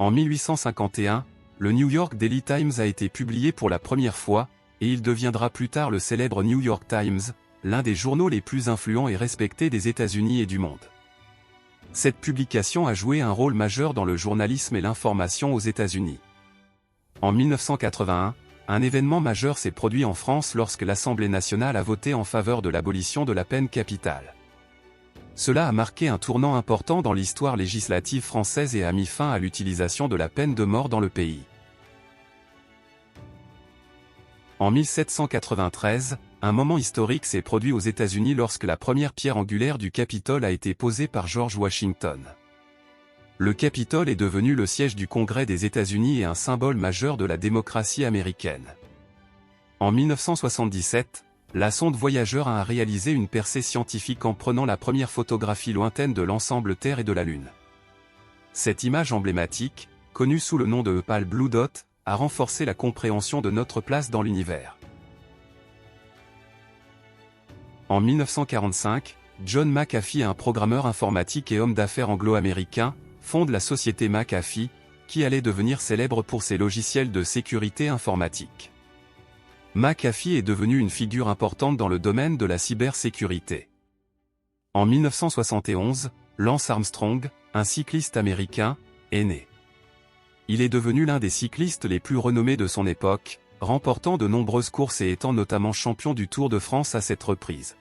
En 1851, le New York Daily Times a été publié pour la première fois, et il deviendra plus tard le célèbre New York Times, l'un des journaux les plus influents et respectés des États-Unis et du monde. Cette publication a joué un rôle majeur dans le journalisme et l'information aux États-Unis. En 1981, un événement majeur s'est produit en France lorsque l'Assemblée nationale a voté en faveur de l'abolition de la peine capitale. Cela a marqué un tournant important dans l'histoire législative française et a mis fin à l'utilisation de la peine de mort dans le pays. En 1793, un moment historique s'est produit aux États-Unis lorsque la première pierre angulaire du Capitole a été posée par George Washington. Le Capitole est devenu le siège du Congrès des États-Unis et un symbole majeur de la démocratie américaine. En 1977, la sonde Voyager a réalisé une percée scientifique en prenant la première photographie lointaine de l'ensemble Terre et de la Lune. Cette image emblématique, connue sous le nom de Pale Blue Dot, a renforcé la compréhension de notre place dans l'univers. En 1945, John McAfee, un programmeur informatique et homme d'affaires anglo-américain, fonde la société McAfee, qui allait devenir célèbre pour ses logiciels de sécurité informatique. McAfee est devenu une figure importante dans le domaine de la cybersécurité. En 1971, Lance Armstrong, un cycliste américain, est né. Il est devenu l'un des cyclistes les plus renommés de son époque, remportant de nombreuses courses et étant notamment champion du Tour de France à cette reprise.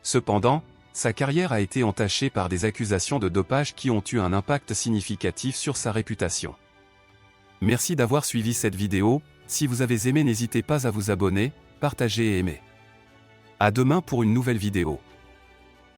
Cependant, sa carrière a été entachée par des accusations de dopage qui ont eu un impact significatif sur sa réputation. Merci d'avoir suivi cette vidéo. Si vous avez aimé, n'hésitez pas à vous abonner, partager et aimer. À demain pour une nouvelle vidéo.